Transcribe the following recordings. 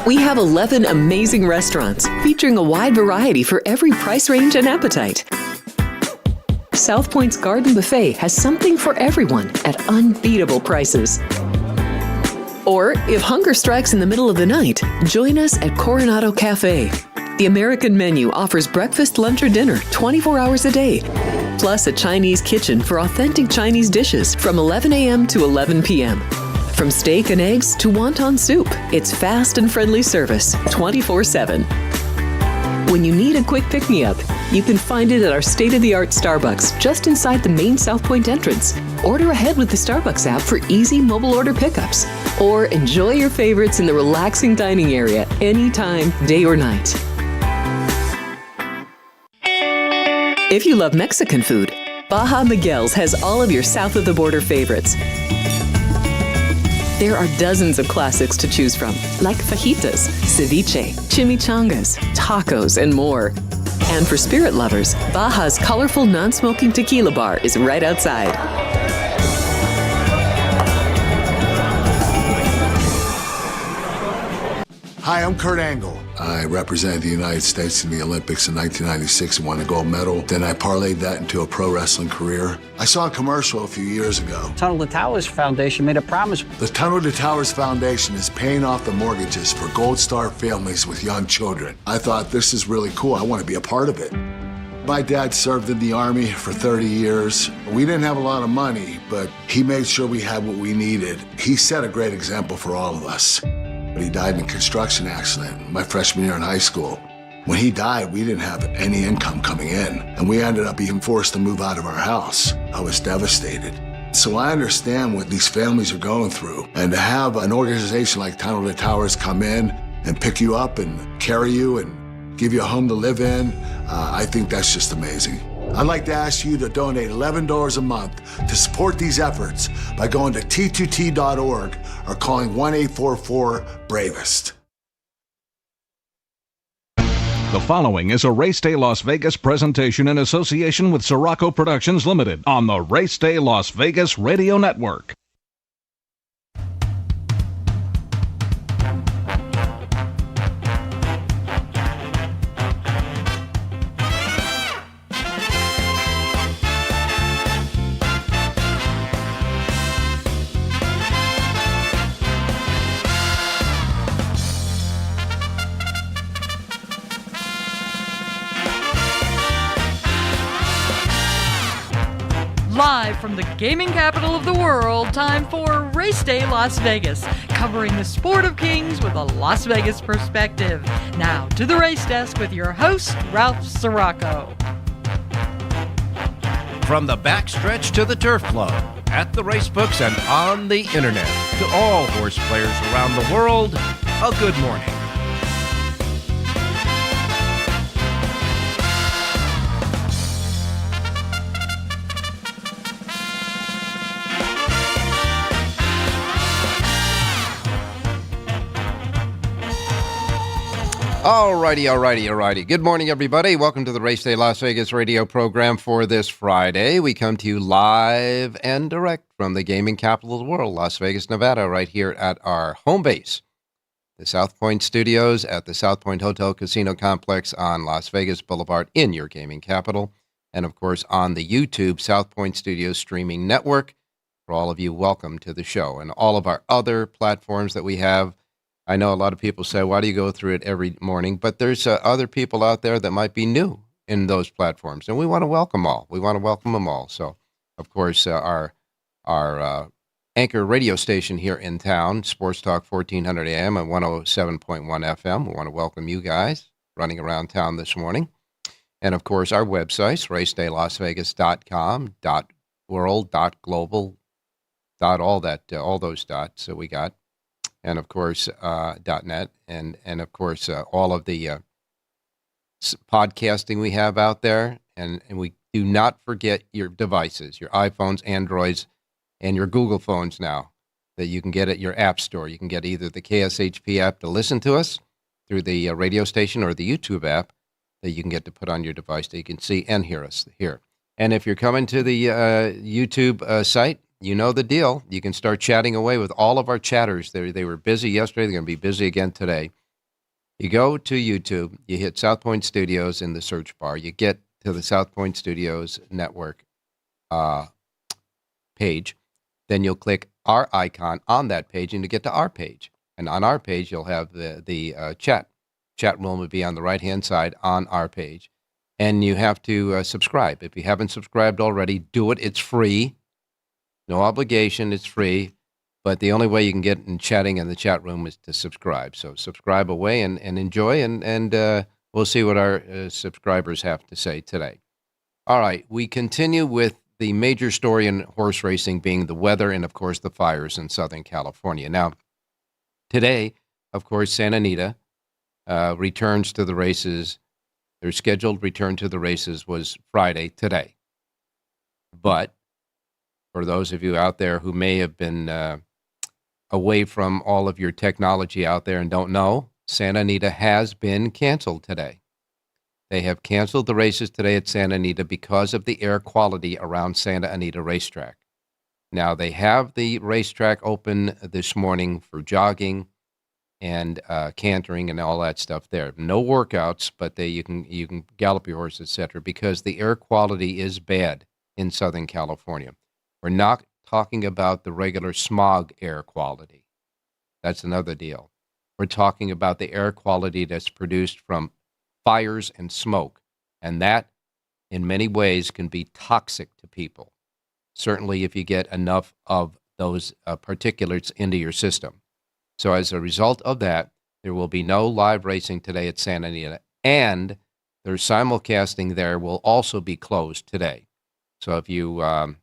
We have 11 amazing restaurants featuring a wide variety for every price range and appetite. South Point's Garden Buffet has something for everyone at unbeatable prices. Or, if hunger strikes in the middle of the night, join us at Coronado Cafe. The American menu offers breakfast, lunch, or dinner 24 hours a day, plus a Chinese kitchen for authentic Chinese dishes from 11 a.m. to 11 p.m. From steak and eggs to wonton soup, it's fast and friendly service 24/7. When you need a quick pick-me-up, you can find it at our state-of-the-art Starbucks just inside the main South Point entrance. Order ahead with the Starbucks app for easy mobile order pickups. Or enjoy your favorites in the relaxing dining area anytime, day or night. If you love Mexican food, Baja Miguel's has all of your south-of-the-border favorites. There are dozens of classics to choose from, like fajitas, ceviche, chimichangas, tacos, and more. And for spirit lovers, Baja's colorful non-smoking tequila bar is right outside. Hi, I'm Kurt Angle. I represented the United States in the Olympics in 1996 and won a gold medal. Then I parlayed that into a pro wrestling career. I saw a commercial a few years ago. Tunnel to Towers Foundation made a promise. The Tunnel to Towers Foundation is paying off the mortgages for Gold Star families with young children. I thought, this is really cool. I want to be a part of it. My dad served in the Army for 30 years. We didn't have a lot of money, but he made sure we had what we needed. He set a great example for all of us. He died in a construction accident my freshman year in high school. When he died, we didn't have any income coming in, and we ended up being forced to move out of our house. I was devastated. So I understand what these families are going through, and to have an organization like Tunnel to Towers come in and pick you up and carry you and give you a home to live in, I think that's just amazing. I'd like to ask you to donate $11 a month to support these efforts by going to t2t.org or calling 1-844-BRAVEST. The following is a Race Day Las Vegas presentation in association with Siraco Productions Limited on the Race Day Las Vegas Radio Network. Live from the gaming capital of the world, time for Race Day Las Vegas, covering the sport of kings with a Las Vegas perspective. Now to the race desk with your host, Ralph Siraco. From the backstretch to the turf club, at the race books and on the internet, to all horse players around the world, a good morning. Alrighty. Good morning, everybody. Welcome to the Race Day Las Vegas radio program for this Friday. We come to you live and direct from the gaming capital of the world, Las Vegas, Nevada, right here at our home base, the South Point Studios at the South Point Hotel Casino Complex on Las Vegas Boulevard in your gaming capital. And, of course, on the YouTube South Point Studios streaming network. For all of you, welcome to the show. And all of our other platforms that we have. I know a lot of people say, why do you go through it every morning? But there's other people out there that might be new in those platforms, and we want to welcome all. We want to welcome them all. So, of course, our anchor radio station here in town, Sports Talk 1400 AM and 107.1 FM. We want to welcome you guys running around town this morning. And, of course, our websites, racedaylasvegas.com, .world, .global, all those dots that we got. And, of course, .net, and of course, all of the podcasting we have out there. And we do not forget your devices, your iPhones, Androids, and your Google phones now, that you can get at your app store. You can get either the KSHP app to listen to us through the radio station or the YouTube app that you can get to put on your device that you can see and hear us here. And if you're coming to the YouTube site, you know the deal. You can start chatting away with all of our chatters. They were busy yesterday. They're going to be busy again today. You go to YouTube, you hit South Point Studios in the search bar, you get to the South Point Studios network page, then you'll click our icon on that page and you get to our page. And on our page, you'll have the chat. Chat room will be on the right-hand side on our page. And you have to subscribe. If you haven't subscribed already, do it. It's free. No obligation. It's free. But the only way you can get in chatting in the chat room is to subscribe. So subscribe away and enjoy, and we'll see what our subscribers have to say today. All right, we continue with the major story in horse racing being the weather and, of course, the fires in Southern California. Now, today, of course, Santa Anita returns to the races. Their scheduled return to the races was Friday, today. But for those of you out there who may have been away from all of your technology out there and don't know, Santa Anita has been canceled today. They have canceled the races today at Santa Anita because of the air quality around Santa Anita racetrack. Now, they have the racetrack open this morning for jogging and cantering and all that stuff there. No workouts, but you can gallop your horse, etc., because the air quality is bad in Southern California. We're not talking about the regular smog air quality. That's another deal. We're talking about the air quality that's produced from fires and smoke, and that, in many ways, can be toxic to people, certainly if you get enough of those particulates into your system. So as a result of that, there will be no live racing today at Santa Anita, and their simulcasting there will also be closed today. So if you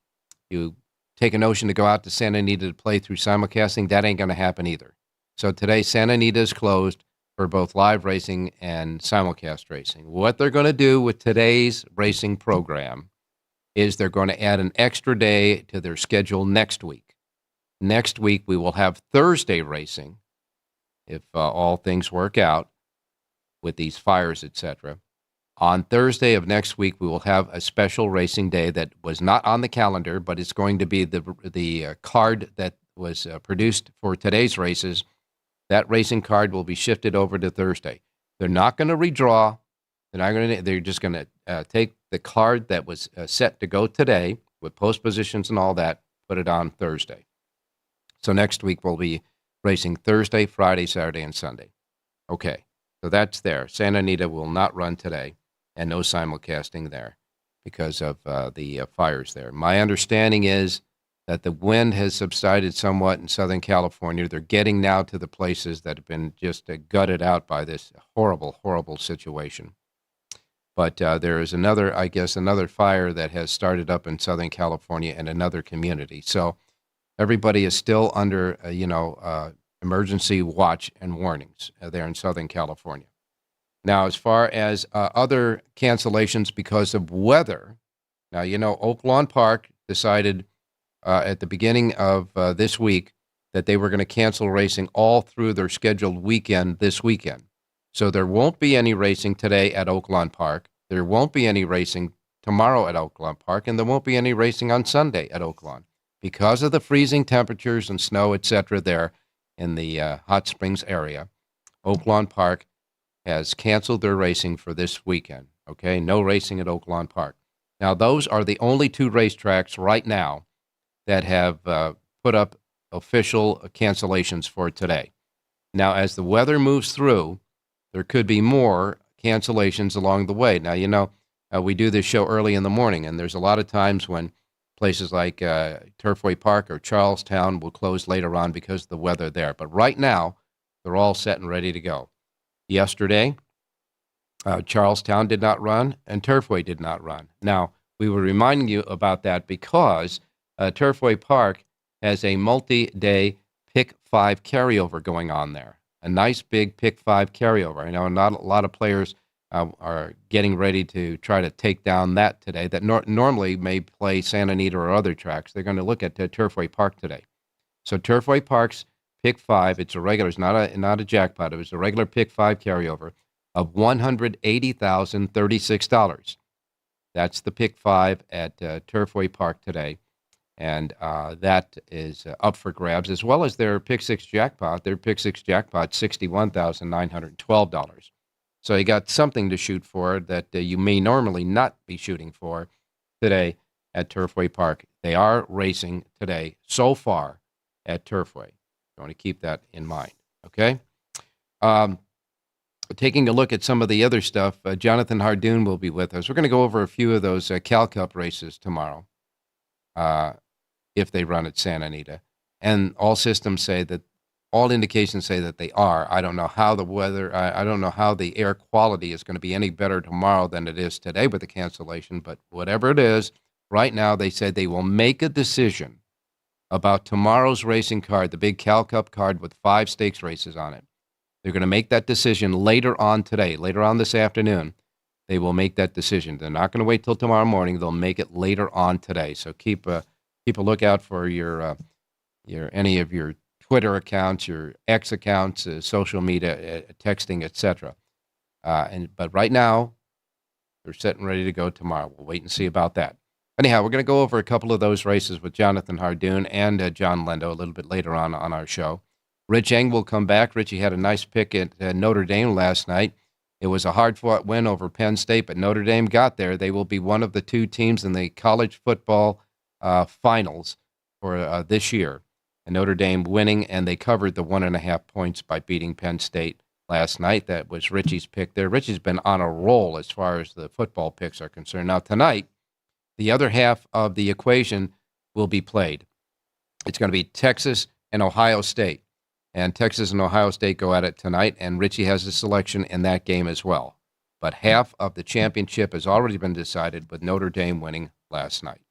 take a notion to go out to Santa Anita to play through simulcasting, that ain't going to happen either. So today, Santa Anita is closed for both live racing and simulcast racing. What they're going to do with today's racing program is they're going to add an extra day to their schedule next week. Next week, we will have Thursday racing, if all things work out with these fires, etc. On Thursday of next week, we will have a special racing day that was not on the calendar, but it's going to be the card that was produced for today's races. That racing card will be shifted over to Thursday. They're not going to redraw. They're just going to take the card that was set to go today with post positions and all that, put it on Thursday. So next week we'll be racing Thursday, Friday, Saturday, and Sunday. Okay, so that's there. Santa Anita will not run today, and no simulcasting there because of the fires there. My understanding is that the wind has subsided somewhat in Southern California. They're getting now to the places that have been just gutted out by this horrible, horrible situation. But there is another fire that has started up in Southern California in another community. So everybody is still under, emergency watch and warnings there in Southern California. Now, as far as other cancellations because of weather, now, Oak Lawn Park decided at the beginning of this week that they were going to cancel racing all through their scheduled weekend this weekend. So there won't be any racing today at Oak Lawn Park. There won't be any racing tomorrow at Oak Lawn Park, and there won't be any racing on Sunday at Oak Lawn because of the freezing temperatures and snow, etc. there in the Hot Springs area. Oak Lawn Park has canceled their racing for this weekend. Okay, no racing at Oak Lawn Park. Now, those are the only two racetracks right now that have put up official cancellations for today. Now, as the weather moves through, there could be more cancellations along the way. Now, we do this show early in the morning, and there's a lot of times when places like Turfway Park or Charlestown will close later on because of the weather there. But right now, they're all set and ready to go. Yesterday, Charlestown did not run, and Turfway did not run. Now, we were reminding you about that because Turfway Park has a multi-day Pick 5 carryover going on there. A nice big Pick 5 carryover. I know not a lot of players are getting ready to try to take down that today that normally may play Santa Anita or other tracks. They're going to look at Turfway Park today. So Turfway Park's Pick 5, it's a regular, it's not a jackpot. It was a regular Pick 5 carryover of $180,036. That's the Pick 5 at Turfway Park today. And that is up for grabs, as well as their Pick Six jackpot. Their Pick Six jackpot, $61,912. So you got something to shoot for that you may normally not be shooting for today at Turfway Park. They are racing today so far at Turfway. You want to keep that in mind, okay? Taking a look at some of the other stuff, Jonathan Hardoon will be with us. We're going to go over a few of those Cal Cup races tomorrow, if they run at Santa Anita. And all indications say that they are. I don't know how the weather, I don't know how the air quality is going to be any better tomorrow than it is today with the cancellation, but whatever it is, right now they said they will make a decision about tomorrow's racing card, the big Cal Cup card with 5 stakes races on it. They're going to make that decision later on today, later on this afternoon. They will make that decision. They're not going to wait till tomorrow morning. They'll make it later on today. So keep a lookout for your any of your Twitter accounts, your X accounts, social media, texting, etc. But right now, they're set and ready to go tomorrow. We'll wait and see about that. Anyhow, we're going to go over a couple of those races with Jonathan Hardoon and John Lindo a little bit later on our show. Rich Eng will come back. Richie had a nice pick at Notre Dame last night. It was a hard-fought win over Penn State, but Notre Dame got there. They will be one of the 2 teams in the college football finals for this year. And Notre Dame winning, and they covered the 1.5 points by beating Penn State last night. That was Richie's pick there. Richie's been on a roll as far as the football picks are concerned. Now, tonight, the other half of the equation will be played. It's going to be Texas and Ohio State. And Texas and Ohio State go at it tonight, and Richie has a selection in that game as well. But half of the championship has already been decided with Notre Dame winning last night.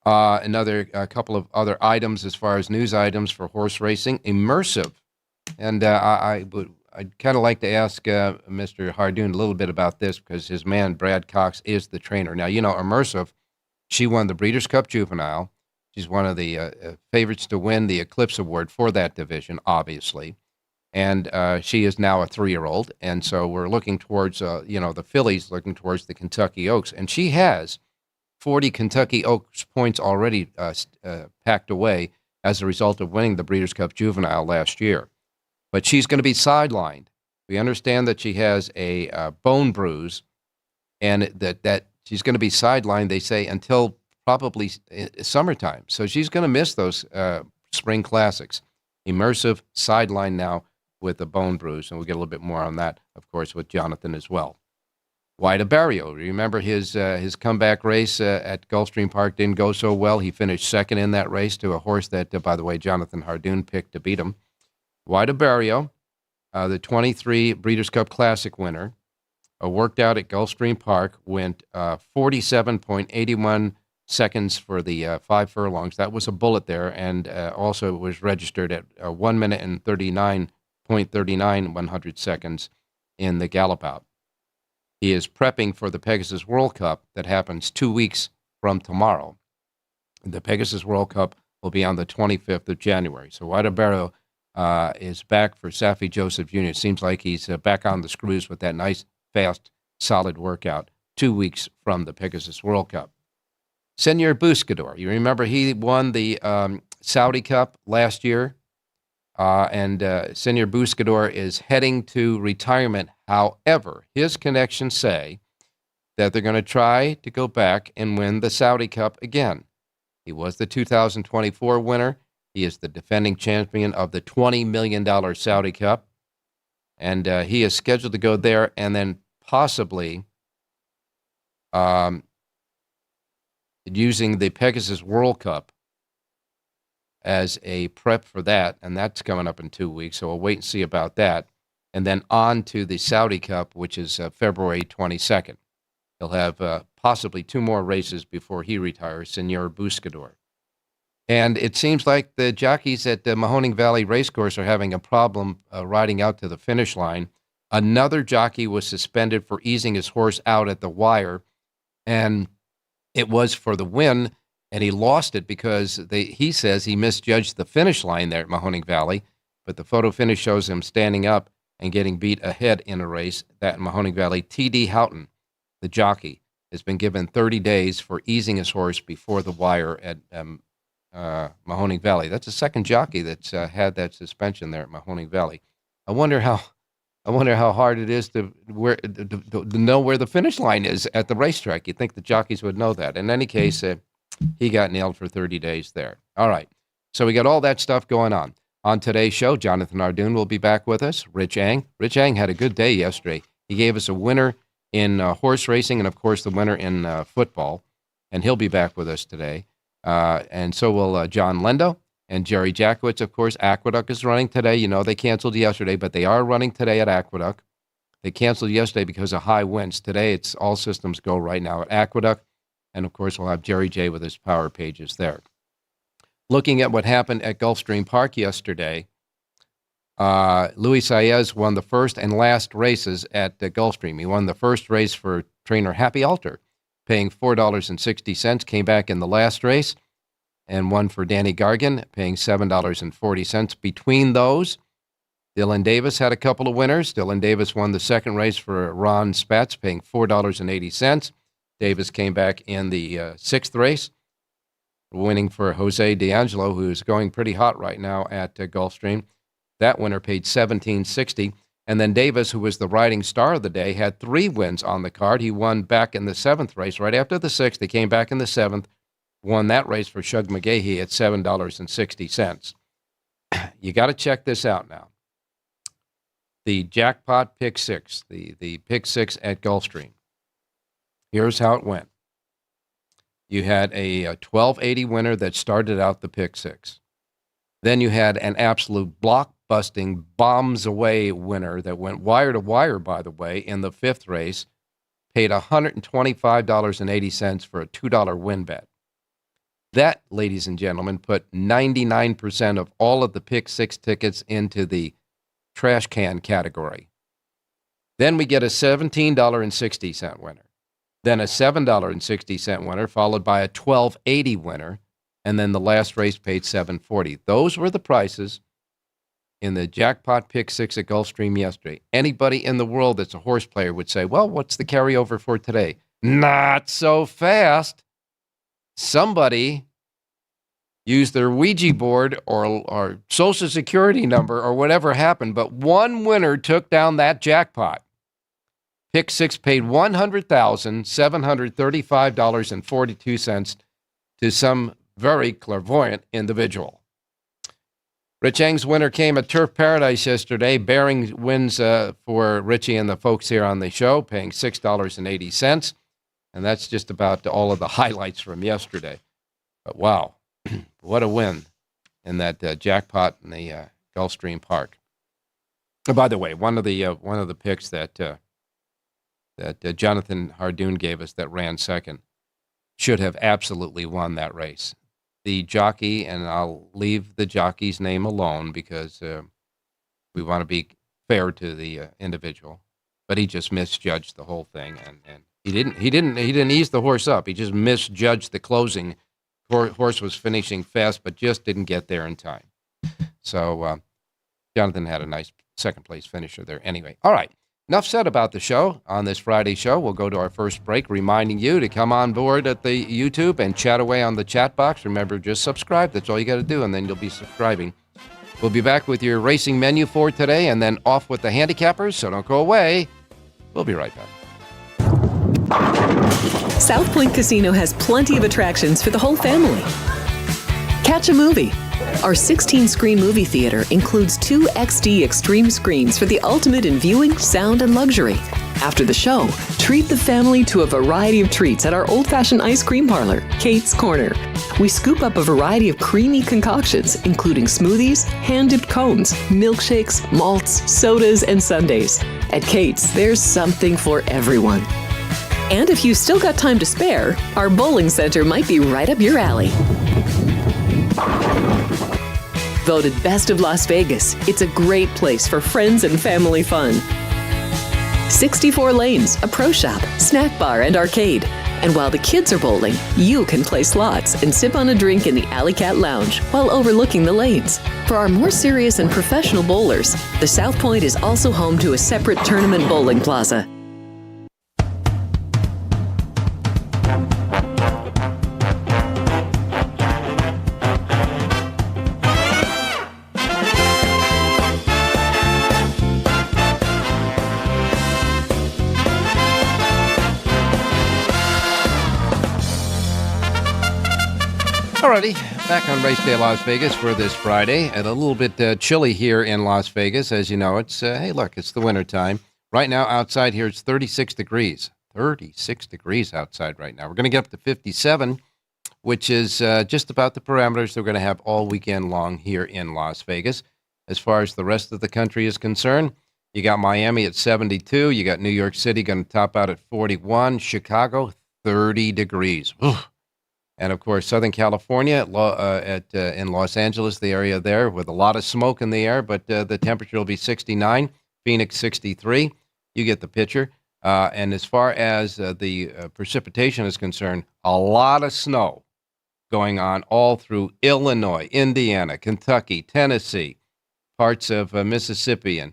A couple of other items as far as news items for horse racing. Immersive. And I'd kind of like to ask Mr. Hardoon a little bit about this because his man, Brad Cox, is the trainer. Now, Immersive, she won the Breeders' Cup Juvenile. She's one of the favorites to win the Eclipse Award for that division, obviously. And she is now a 3-year-old. And so we're looking towards, the fillies looking towards the Kentucky Oaks. And she has 40 Kentucky Oaks points already packed away as a result of winning the Breeders' Cup Juvenile last year. But she's going to be sidelined. We understand that she has a bone bruise and that she's going to be sidelined, they say, until probably summertime. So she's going to miss those spring classics. Immersive sideline now with a bone bruise, and we'll get a little bit more on that, of course, with Jonathan as well. Wida Barrio, remember his comeback race at Gulfstream Park didn't go so well. He finished second in that race to a horse that, by the way, Jonathan Hardoon picked to beat him. Wida Barrio, the 23 Breeders' Cup Classic winner, worked out at Gulfstream Park, went 47.81 seconds for the 5 furlongs. That was a bullet there, and also was registered at 1 minute and 39.39 100 seconds in the gallop out. He is prepping for the Pegasus World Cup that happens 2 weeks from tomorrow. The Pegasus World Cup will be on the 25th of January. So Wida Barrio is back for Safi Joseph Jr. It seems like he's back on the screws with that nice, fast, solid workout 2 weeks from the Pegasus World Cup. Senor Buscador, you remember he won the Saudi Cup last year, and Senor Buscador is heading to retirement. However, his connections say that they're going to try to go back and win the Saudi Cup again. He was the 2024 winner. He is the defending champion of the $20 million Saudi Cup, and he is scheduled to go there and then possibly using the Pegasus World Cup as a prep for that, and that's coming up in 2 weeks, so we'll wait and see about that. And then on to the Saudi Cup, which is February 22nd. He'll have possibly 2 more races before he retires, Senor Buscador. And it seems like the jockeys at the Mahoning Valley Racecourse are having a problem riding out to the finish line. Another jockey was suspended for easing his horse out at the wire, and it was for the win, and he lost it because he says he misjudged the finish line there at Mahoning Valley, but the photo finish shows him standing up and getting beat ahead in a race that in Mahoning Valley. T.D. Houghton, the jockey, has been given 30 days for easing his horse before the wire at Mahoning Valley. That's the second jockey that's had that suspension there at Mahoning Valley. I wonder how hard it is to know where the finish line is at the racetrack. You'd think the jockeys would know that. In any case, he got nailed for 30 days there. All right. So we got all that stuff going on. On today's show, Jonathan Ardoon will be back with us. Rich Eng. Rich Eng had a good day yesterday. He gave us a winner in horse racing and, of course, the winner in football. And he'll be back with us today. And so will John Lindo and Jerry Jackowitz. Of course, Aqueduct is running today. You know, they canceled yesterday, but they are running today at Aqueduct. They canceled yesterday because of high winds. Today, it's all systems go right now at Aqueduct. And, of course, we'll have Jerry J with his power pages there. Looking at what happened at Gulfstream Park yesterday, Luis Saez won the first and last races at Gulfstream. He won the first race for trainer Happy Alter, paying $4.60, came back in the last race, and won for Danny Gargan, paying $7.40. Between those, Dylan Davis had a couple of winners. Dylan Davis won the second race for Ron Spatz, paying $4.80. Davis came back in the sixth race, winning for Jose D'Angelo, who's going pretty hot right now at Gulfstream. That winner paid $17.60. And then Davis, who was the riding star of the day, had 3 wins on the card. He won back in the 7th race. Right after the 6th, he came back in the 7th, won that race for Shug McGahee at $7.60. You got to check this out now. The jackpot pick 6, the pick 6 at Gulfstream. Here's how it went. You had a 1280 winner that started out the pick 6. Then you had an absolute block-busting, bombs-away winner that went wire to wire, by the way, in the 5th race, paid $125.80 for a $2 win bet. That, ladies and gentlemen, put 99% of all of the pick 6 tickets into the trash can category. Then we get a $17.60 winner. Then a $7.60 winner, followed by a $12.80 winner, and then the last race paid $7.40. Those were the prices in the jackpot pick 6 at Gulfstream yesterday. Anybody in the world that's a horse player would say, well, what's the carryover for today? Not so fast. Somebody used their Ouija board or Social Security number or whatever happened, but one winner took down that jackpot. Pick 6 paid $100,735.42 to some very clairvoyant individual. Rich Eng's winner came at Turf Paradise yesterday. Bearing wins for Richie and the folks here on the show, paying $6.80. And that's just about all of the highlights from yesterday. But wow, what a win in that jackpot in the Gulfstream Park. Oh, by the way, one of the picks that Jonathan Ardoon gave us that ran second should have absolutely won that race. The jockey, and I'll leave the jockey's name alone because we want to be fair to the individual, but he just misjudged the whole thing, and he didn't ease the horse up. He just misjudged the closing. Horse was finishing fast, but just didn't get there in time. So Jonathan had a nice second place finisher there. Anyway, all right. Enough said about the show. On this Friday show, we'll go to our first break, reminding you to come on board at the YouTube and chat away on the chat box. Remember, just subscribe. That's all you got to do, and then you'll be subscribing. We'll be back with your racing menu for today, and then off with the handicappers, so don't go away. We'll be right back. South Point Casino has plenty of attractions for the whole family. Catch a movie. Our 16-screen movie theater includes 2 XD Extreme screens for the ultimate in viewing, sound, and luxury. After the show, treat the family to a variety of treats at our old-fashioned ice cream parlor, Kate's Corner. We scoop up a variety of creamy concoctions, including smoothies, hand-dipped cones, milkshakes, malts, sodas, and sundaes. At Kate's, there's something for everyone. And if you've still got time to spare, our bowling center might be right up your alley. Voted Best of Las Vegas, it's a great place for friends and family fun. 64 lanes, a pro shop, snack bar, and arcade. And while the kids are bowling, you can play slots and sip on a drink in the Alley Cat Lounge while overlooking the lanes. For our more serious and professional bowlers, the South Point is also home to a separate tournament bowling plaza. Alrighty, back on Race Day Las Vegas for this Friday, and a little bit chilly here in Las Vegas. As you know, it's, hey, look, it's the winter time. Right now, outside here, it's 36 degrees. 36 degrees outside right now. We're going to get up to 57, which is just about the parameters that we're going to have all weekend long here in Las Vegas. As far as the rest of the country is concerned, you got Miami at 72. You got New York City going to top out at 41. Chicago, 30 degrees. Oof. And, of course, Southern California in Los Angeles, the area there, with a lot of smoke in the air, but the temperature will be 69. Phoenix, 63. You get the picture. And as far as the precipitation is concerned, a lot of snow going on all through Illinois, Indiana, Kentucky, Tennessee, parts of Mississippi,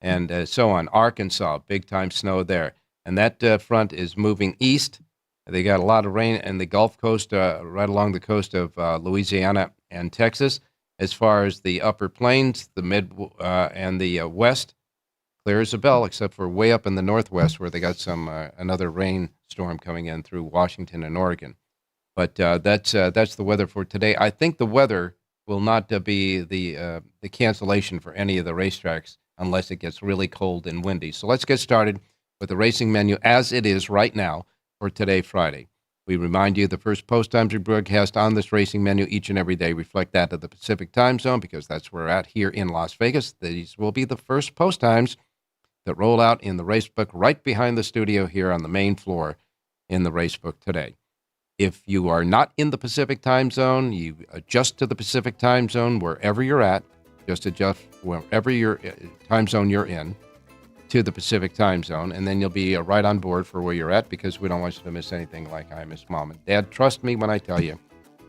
and so on. Arkansas, big-time snow there. And that front is moving east. They got a lot of rain in the Gulf Coast, right along the coast of Louisiana and Texas. As far as the upper plains, the mid and the west, clear as a bell, except for way up in the northwest where they got some another rainstorm coming in through Washington and Oregon. But that's the weather for today. I think the weather will not be the cancellation for any of the racetracks unless it gets really cold and windy. So let's get started with the racing menu as it is right now for today, Friday. We remind you the first post times we broadcast on this racing menu each and every day reflect that of the Pacific time zone because that's where we're at here in Las Vegas. These will be the first post times that roll out in the racebook right behind the studio here on the main floor in the racebook today. If you are not in the Pacific time zone, you adjust to the Pacific time zone wherever you're at. Just adjust wherever your time zone you're in to the Pacific time zone, and then you'll be right on board for where you're at because we don't want you to miss anything like I miss Mom and Dad. Trust me when I tell you,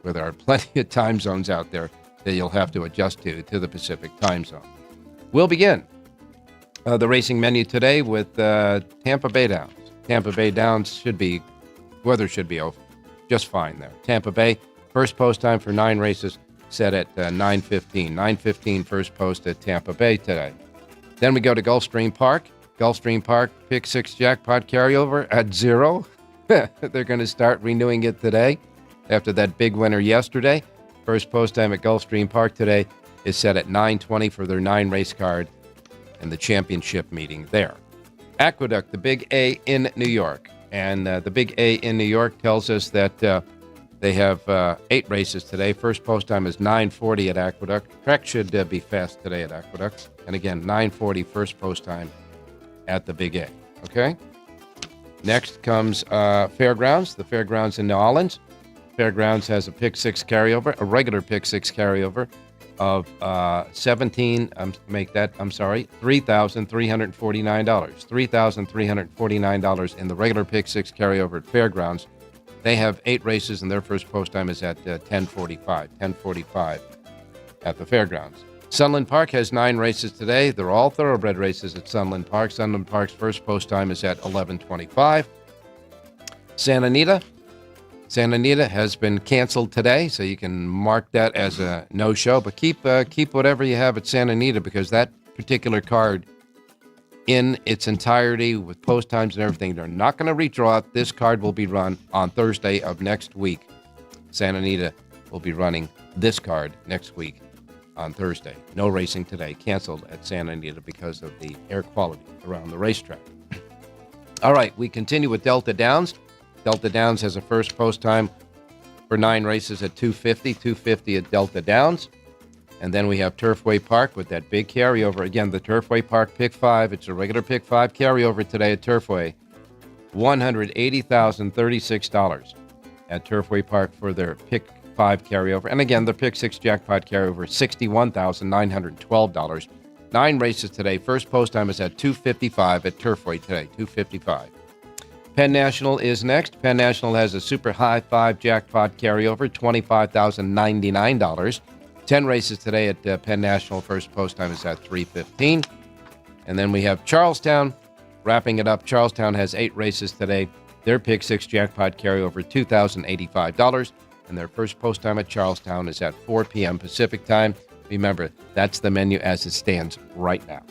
where there are plenty of time zones out there that you'll have to adjust to the Pacific time zone. We'll begin the racing menu today with Tampa Bay Downs. Tampa Bay Downs weather should be just fine there. Tampa Bay, first post time for 9 races set at 9:15. 9:15 first post at Tampa Bay today. Then we go to Gulfstream Park. Gulfstream Park, pick 6 jackpot carryover at 0. They're going to start renewing it today after that big winner yesterday. First post time at Gulfstream Park today is set at 9:20 for their 9 race card and the championship meeting there. Aqueduct, the Big A in New York. And the Big A in New York tells us that they have 8 races today. First post time is 9:40 at Aqueduct. Track should be fast today at Aqueduct. And again, 9:40 first post time at the Big A. Okay? Next comes Fairgrounds. The Fairgrounds in New Orleans. Fairgrounds has a pick 6 carryover, a regular pick 6 carryover of $3,349. $3,349 in the regular pick 6 carryover at Fairgrounds. They have 8 races, and their first post time is at 10:45 at the Fairgrounds. Sunland Park has 9 races today. They're all thoroughbred races at Sunland Park. Sunland Park's first post time is at 11:25. Santa Anita has been canceled today, so you can mark that as a no-show. But keep whatever you have at Santa Anita because that particular card in its entirety with post times and everything, they're not going to redraw it. This card will be run on Thursday of next week. Santa Anita will be running this card next week on Thursday. No racing today. Canceled at Santa Anita because of the air quality around the racetrack. All right, we continue with Delta Downs. Delta Downs has a first post time for 9 races at 2:50 at Delta Downs. And then we have Turfway Park with that big carryover. Again, the Turfway Park Pick 5. It's a regular Pick 5 carryover today at Turfway. $180,036 at Turfway Park for their Pick 5 carryover. And again, the Pick 6 jackpot carryover, $61,912. 9 races today. First post time is at 2:55 at Turfway today, 2:55. Penn National is next. Penn National has a super high 5 jackpot carryover, $25,099. 10 races today at Penn National. First post time is at 3:15. And then we have Charlestown wrapping it up. Charlestown has 8 races today. Their Pick 6 jackpot carryover, $2,085. And their first post time at Charlestown is at 4 p.m. Pacific time. Remember, that's the menu as it stands right now.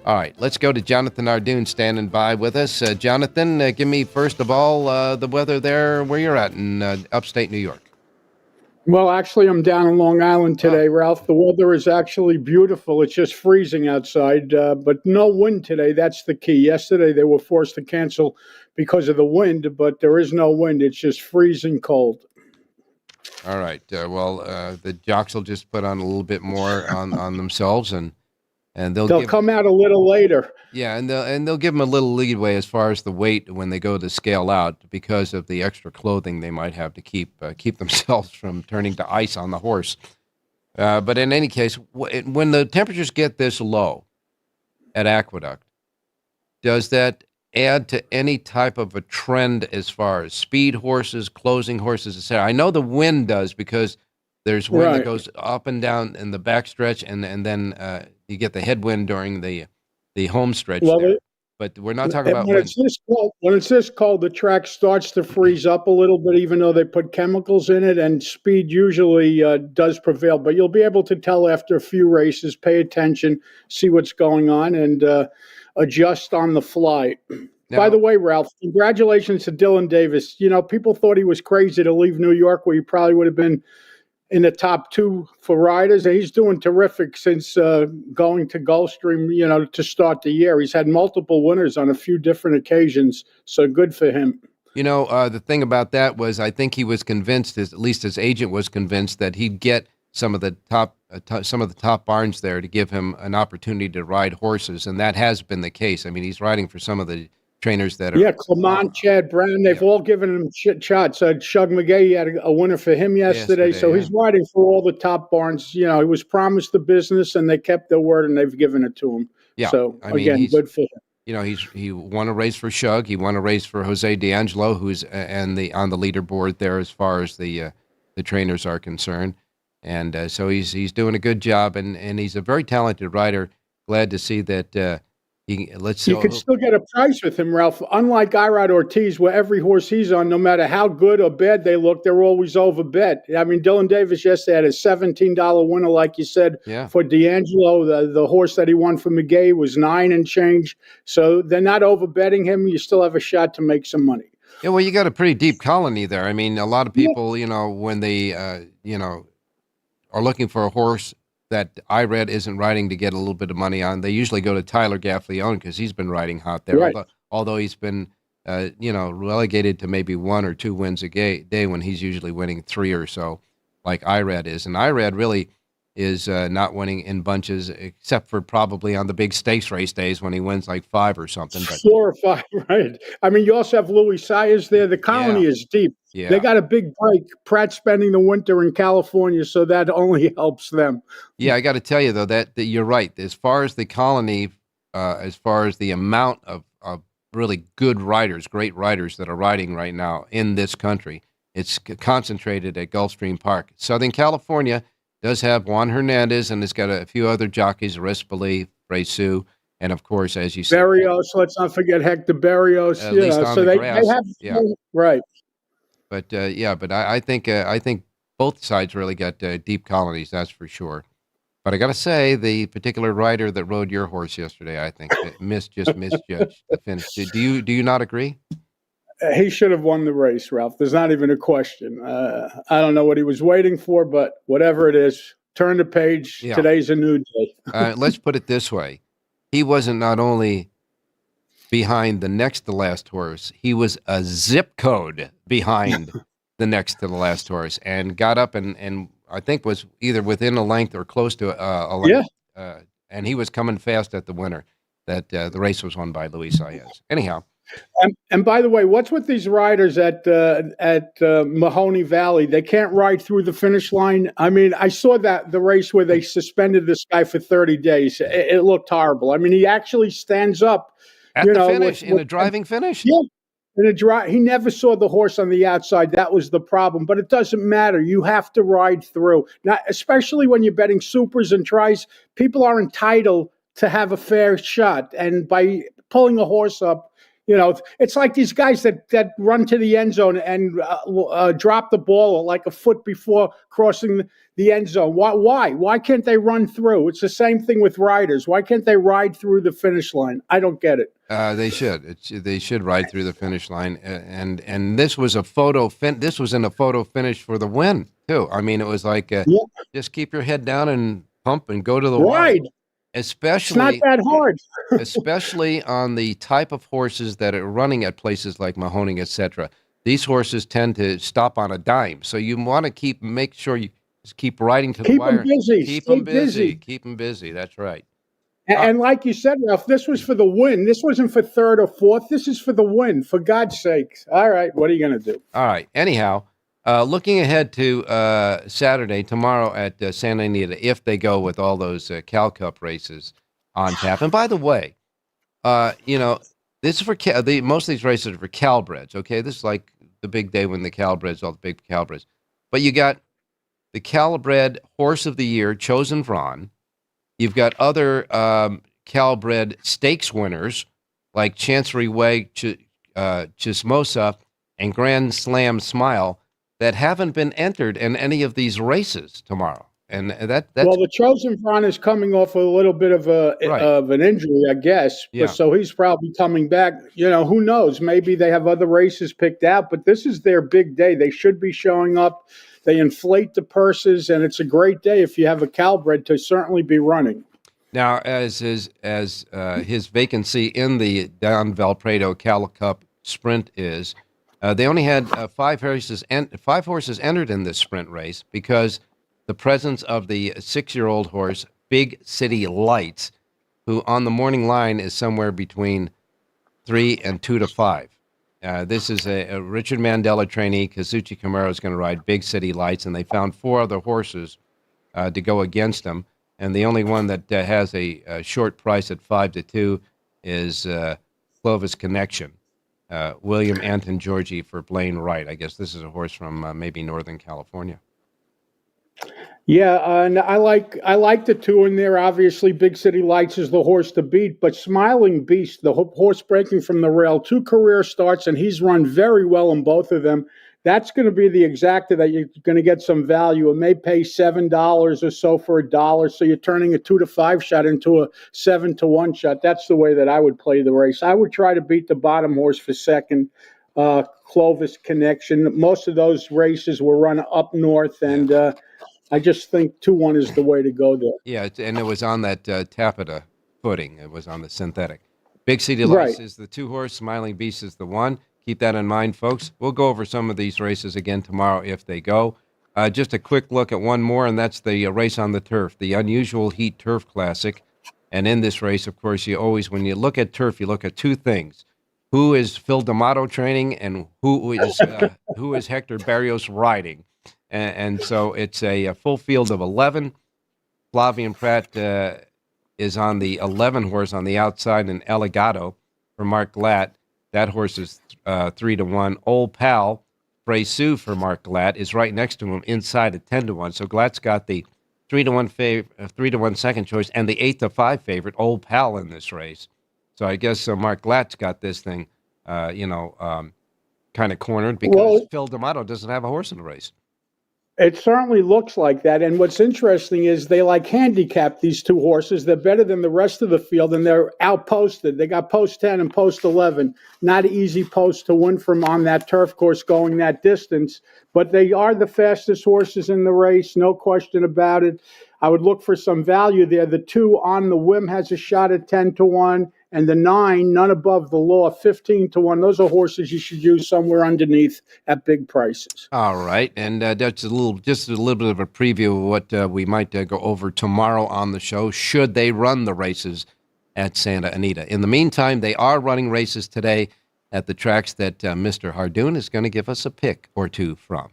All right, let's go to Jonathan Ardoon standing by with us. Jonathan, give me, first of all, the weather there where you're at in upstate New York. Well, actually, I'm down in Long Island today, Ralph. The weather is actually beautiful. It's just freezing outside, but no wind today. That's the key. Yesterday, they were forced to cancel because of the wind, but there is no wind. It's just freezing cold. All right. The jocks will just put on a little bit more on themselves, and They'll come out a little later. Yeah, and they'll give them a little leeway as far as the weight when they go to scale out because of the extra clothing they might have to keep themselves from turning to ice on the horse. But in any case, when the temperatures get this low at Aqueduct, does that add to any type of a trend as far as speed horses, closing horses, etc.? I know the wind does because there's wind that goes up and down in the backstretch, and then you get the headwind during the home stretch there. But we're not talking about when it's this cold, the track starts to freeze up a little bit, even though they put chemicals in it, and speed usually does prevail. But you'll be able to tell after a few races, pay attention, see what's going on, and adjust on the fly. Now, by the way, Ralph, congratulations to Dylan Davis. You know, people thought he was crazy to leave New York, where he probably would have been in the top 2 for riders, and he's doing terrific since going to Gulfstream, to start the year. He's had multiple winners on a few different occasions, so good for him. The thing about that was I think he was convinced, at least his agent was convinced, that he'd get some of the top barns there to give him an opportunity to ride horses, and that has been the case. I mean, he's riding for some of the trainers that are... Yeah, Clement, Chad Brown, they've all given him shots. Shug McGay had a winner for him yesterday, so he's riding for all the top barns. He was promised the business, and they kept their word, and they've given it to him. Yeah, so, again, good for him. He won a race for Shug. He won a race for Jose D'Angelo, who's on the leaderboard there as far as the trainers are concerned. And so he's doing a good job, and he's a very talented rider. Glad to see that you could still get a price with him, Ralph. Unlike Irad Ortiz, where every horse he's on, no matter how good or bad they look, they're always overbet. I mean, Dylan Davis yesterday had a $17 winner, like you said, for D'Angelo. The horse that he won for McGay was $9 and change. So they're not overbetting him. You still have a shot to make some money. Yeah, well, you got a pretty deep colony there. I mean, a lot of people, when they, are looking for a horse that Irad isn't riding to get a little bit of money on, they usually go to Tyler Gaffleone because he's been riding hot there. Right. Although he's been, relegated to maybe 1 or 2 wins a day when he's usually winning 3 or so, like Irad is. And Irad really is not winning in bunches, except for probably on the big stakes race days when he wins like 5 or something. But 4 or 5, right? I mean, you also have Louis Sayers there. The colony is deep. Yeah. They got a big break. Pratt's spending the winter in California, so that only helps them. Yeah, I got to tell you, though, that you're right. As far as the colony, as far as the amount of really good riders, great riders that are riding right now in this country, it's concentrated at Gulfstream Park. Southern California does have Juan Hernandez, and it's got a few other jockeys, Rispoli, Bresu, and of course, as you said, Berrios. Let's not forget Hector Berrios. At least on the grass. They have right. But I think both sides really got deep colonies. That's for sure. But I got to say, the particular rider that rode your horse yesterday, I think misjudged the finish. Do you not agree? He should have won the race, Ralph. There's not even a question. I don't know what he was waiting for, but whatever it is, turn the page. Yeah. Today's a new day. Let's put it this way. He wasn't not only behind the next to last horse, he was a zip code behind the next to the last horse and got up and I think was either within a length or close to a length. Yeah. And he was coming fast at the winner. That the race was won by Luis Saez. Anyhow. And by the way, what's with these riders at Mahoney Valley? They can't ride through the finish line. I mean, I saw the race where they suspended this guy for 30 days. It looked horrible. I mean, he actually stands up. At the finish, in a driving finish? Yeah. He never saw the horse on the outside. That was the problem. But it doesn't matter. You have to ride through. Now, especially when you're betting supers and tries, people are entitled to have a fair shot. And by pulling a horse up, it's like these guys that run to the end zone and drop the ball like a foot before crossing the end zone. Why? Why can't they run through? It's the same thing with riders. Why can't they ride through the finish line? I don't get it. They should. They should ride through the finish line. And this was a photo. This was in a photo finish for the win. too. I mean, it was like, Yeah. just keep your head down and pump and go to the Right. wire. It's not Especially, that hard. especially on the type of horses that are running at places like Mahoning, etc. These horses tend to stop on a dime, so you want to make sure you just keep riding to the Keep them wire. busy. Keep Stay them busy. busy. Keep them busy. That's right. Uh, And like you said, Ralph, this was for the win. This wasn't for third or fourth. This is for the win, for God's sakes. All right, what are you going to do? all right. Anyhow, looking ahead to Saturday, tomorrow at Santa Anita, if they go with all those Cal Cup races on tap. And by the way, this is for most of these races are for Calbreds. Okay, this is like the big day when the Calbreds, all the big Calbreds. But you got the Calbred Horse of the Year, Chosen Vron. You've got other Calbred stakes winners like Chancery Way, Chismosa, and Grand Slam Smile that haven't been entered in any of these races tomorrow. And that's Well, the chosen Vron is coming off a little bit of Right. of an injury, I guess. Yeah. So he's probably coming back. Who knows? Maybe they have other races picked out, but this is their big day. They should be showing up. They inflate the purses, and it's a great day if you have a Calbred to certainly be running. now as his vacancy in the Don Valpredo Cal Cup Sprint is. They only had five horses entered in this sprint race because the presence of the 6-year-old horse, Big City Lights, who on the morning line is somewhere between 3 and 2 to 5. This is a Richard Mandela trainee. Kazuchi Camaro is going to ride Big City Lights, and they found 4 other horses to go against him. And the only one that has a short price at 5 to 2 is Clovis Connection. William Anton Georgie for Blaine Wright. I guess this is a horse from maybe Northern California. Yeah, and I like the two in there. Obviously, Big City Lights is the horse to beat, but Smiling Beast, the horse breaking from the rail, 2 career starts, and he's run very well in both of them. That's going to be the exacta that you're going to get some value. It may pay $7 or so for $1, so you're turning a 2 to 5 shot into a 7 to 1 shot. That's the way that I would play the race. I would try to beat the bottom horse for second, Clovis Connection. Most of those races were run up north, and I just think 2-1 is the way to go there. Yeah, and it was on that taffeta footing. It was on the synthetic. Big City Lights is the 2 horse. Smiling Beast is the 1. Keep that in mind, folks. We'll go over some of these races again tomorrow if they go. Just a quick look at one more, and that's the race on the turf, the Unusual Heat Turf Classic. And in this race, of course, when you look at turf, you look at 2 things. Who is Phil D'Amato training, and who is Hector Barrios riding? And so it's a full field of 11. Flavian Pratt is on the 11 horse on the outside, and Elegado for Mark Glatt. That horse is 3 to 1. Old Pal, Braysu for Mark Glatt, is right next to him inside at 10 to 1. So Glatt's got the 3 to 1 second choice and the 8 to 5 favorite, Old Pal, in this race. So I guess Mark Glatt's got this thing, kind of cornered because Phil D'Amato doesn't have a horse in the race. It certainly looks like that. And what's interesting is they handicap these 2 horses. They're better than the rest of the field, and they're outposted. They got post 10 and post 11. Not easy posts to win from on that turf course going that distance. But they are the fastest horses in the race, no question about it. I would look for some value there. The 2 on the whim has a shot at 10 to 1. And the 9, none above the law, 15 to 1. Those are horses you should use somewhere underneath at big prices. All right, and that's just a little bit of a preview of what we might go over tomorrow on the show. Should they run the races at Santa Anita? In the meantime, they are running races today at the tracks that Mr. Hardoon is going to give us a pick or 2 from.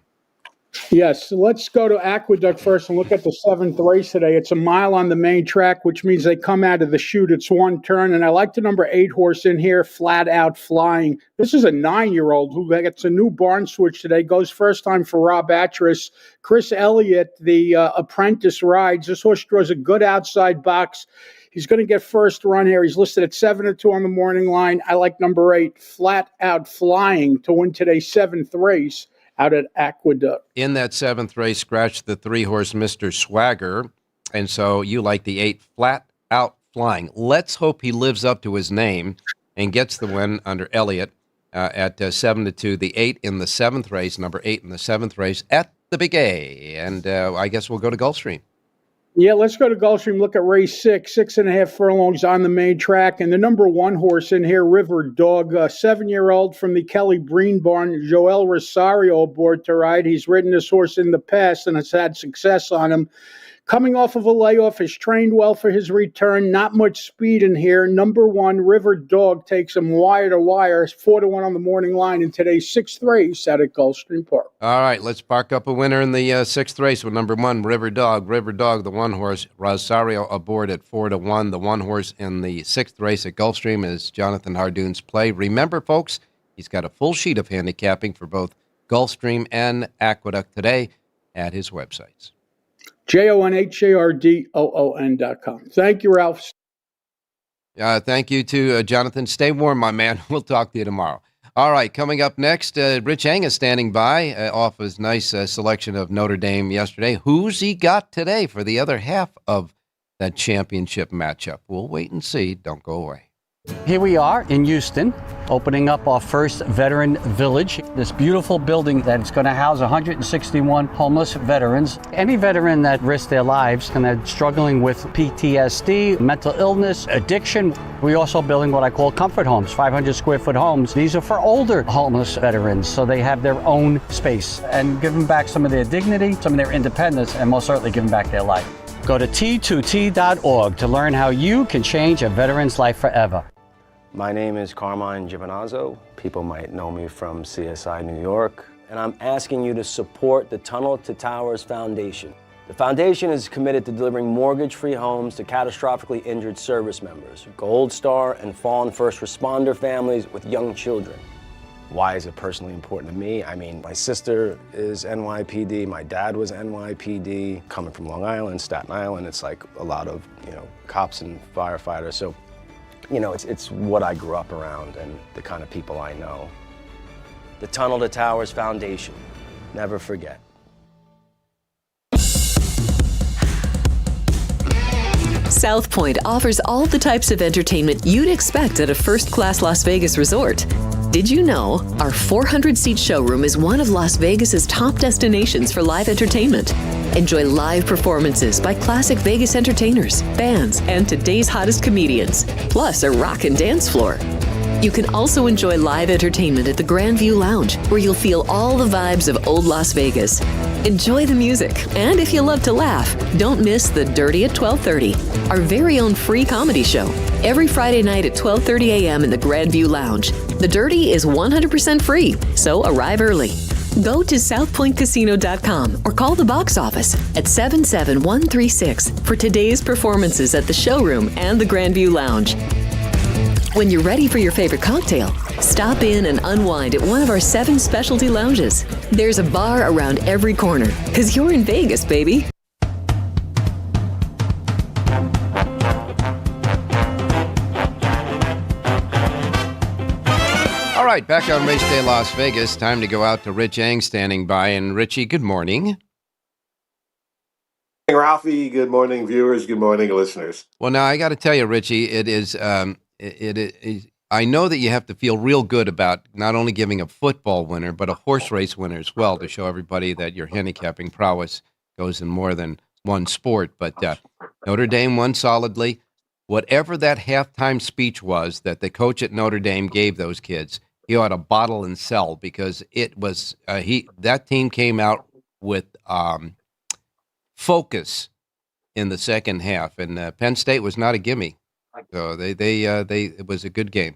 Yes, let's go to Aqueduct first and look at the 7th race today. It's a mile on the main track, which means they come out of the chute. It's 1 turn, and I like the number 8 horse in here, Flat Out Flying. This is a 9-year-old who gets a new barn switch today, goes first time for Rob Atras. Chris Elliott, the apprentice, rides. This horse draws a good outside box. He's going to get first run here. He's listed at 7 to 2 on the morning line. I like number 8, Flat Out Flying, to win today's 7th race out at Aqueduct. In that 7th race, scratch the 3 horse Mr. Swagger, and so you like the 8, Flat Out Flying. Let's hope he lives up to his name and gets the win under Elliott at 7 to 2. The 8 in the 7th race, number 8 in the 7th race at the Big A, and I guess we'll go to Gulfstream. Yeah, let's go to Gulfstream. Look at race 6.5 furlongs on the main track. And the number 1 horse in here, River Dog, a 7-year-old from the Kelly Breen barn, Joel Rosario aboard to ride. He's ridden this horse in the past and has had success on him. Coming off of a layoff, has trained well for his return. Not much speed in here. Number 1, River Dog, takes him wire to wire. 4-1 on the morning line in today's 6th race out at Gulfstream Park. All right, let's park up a winner in the 6th race with number 1, River Dog. River Dog, the 1 horse, Rosario aboard at 4-1. The 1 horse in the 6th race at Gulfstream is Jonathan Hardoon's play. Remember, folks, he's got a full sheet of handicapping for both Gulfstream and Aqueduct today at his websites. JONHARDOON.com. Thank you, Ralph. Thank you to Jonathan. Stay warm, my man. We'll talk to you tomorrow. All right, coming up next, Rich Eng is standing by off his nice selection of Notre Dame yesterday. Who's he got today for the other half of that championship matchup? We'll wait and see. Don't go away. Here we are in Houston, opening up our first veteran village. This beautiful building that's going to house 161 homeless veterans. Any veteran that risks their lives and they're struggling with PTSD, mental illness, addiction. We're also building what I call comfort homes, 500 square foot homes. These are for older homeless veterans, so they have their own space and give them back some of their dignity, some of their independence, and most certainly give them back their life. Go to T2T.org to learn how you can change a veteran's life forever. My name is Carmine Giovinazzo. People might know me from CSI New York. And I'm asking you to support the Tunnel to Towers Foundation. The foundation is committed to delivering mortgage-free homes to catastrophically injured service members, Gold Star and fallen first responder families with young children. Why is it personally important to me? I mean, my sister is NYPD, my dad was NYPD. Coming from Long Island, Staten Island, it's like a lot of, cops and firefighters. So, it's what I grew up around and the kind of people I know. The Tunnel to Towers Foundation. Never forget. South Point offers all the types of entertainment you'd expect at a first-class Las Vegas resort. Did you know our 400-seat showroom is one of Las Vegas's top destinations for live entertainment? Enjoy live performances by classic Vegas entertainers, bands, and today's hottest comedians, plus a rock and dance floor. You can also enjoy live entertainment at the Grand View Lounge, where you'll feel all the vibes of old Las Vegas. Enjoy the music, and if you love to laugh, don't miss The Dirty at 12:30, our very own free comedy show, every Friday night at 12:30 a.m. in the Grand View Lounge. The Dirty is 100% free, so arrive early. Go to southpointcasino.com or call the box office at 77136 for today's performances at the showroom and the Grand View Lounge. When you're ready for your favorite cocktail, stop in and unwind at one of our 7 specialty lounges. There's a bar around every corner, because you're in Vegas, baby. All right, back on Race Day Las Vegas. Time to go out to Rich Eng standing by. And Richie, good morning. Good morning, Ralphie. Good morning, viewers. Good morning, listeners. Well, now I got to tell you, Richie, it is. I know that you have to feel real good about not only giving a football winner, but a horse race winner as well, to show everybody that your handicapping prowess goes in more than one sport. But Notre Dame won solidly. Whatever that halftime speech was that the coach at Notre Dame gave those kids, he ought to bottle and sell, because it was that team came out with focus in the second half, and Penn State was not a gimme. So it was a good game.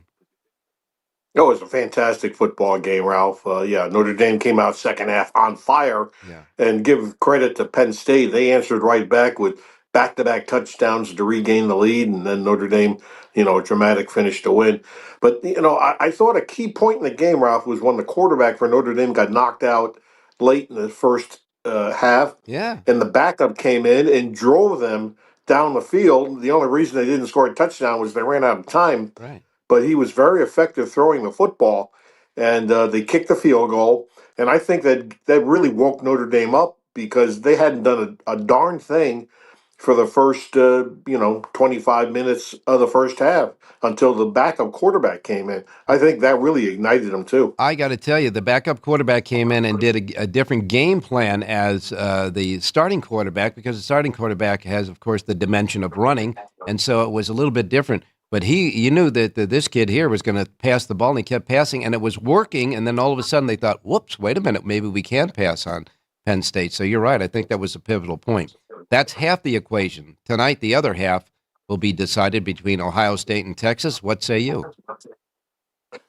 It was a fantastic football game, Ralph. Notre Dame came out second half on fire, and give credit to Penn State. They answered right back with back-to-back touchdowns to regain the lead, and then Notre Dame, a dramatic finish to win. But, I thought a key point in the game, Ralph, was when the quarterback for Notre Dame got knocked out late in the first half. Yeah. And the backup came in and drove them down the field. The only reason they didn't score a touchdown was they ran out of time. Right. But he was very effective throwing the football, and they kicked the field goal. And I think that really woke Notre Dame up, because they hadn't done a darn thing for the first 25 minutes of the first half until the backup quarterback came in. I think that really ignited them too. I got to tell you, the backup quarterback came in and did a different game plan as the starting quarterback, because the starting quarterback has, of course, the dimension of running, and so it was a little bit different. But you knew that this kid here was going to pass the ball, and he kept passing, and it was working, and then all of a sudden they thought, whoops, wait a minute, maybe we can pass on Penn State. So you're right. I think that was a pivotal point. That's half the equation. Tonight, the other half will be decided between Ohio State and Texas. What say you?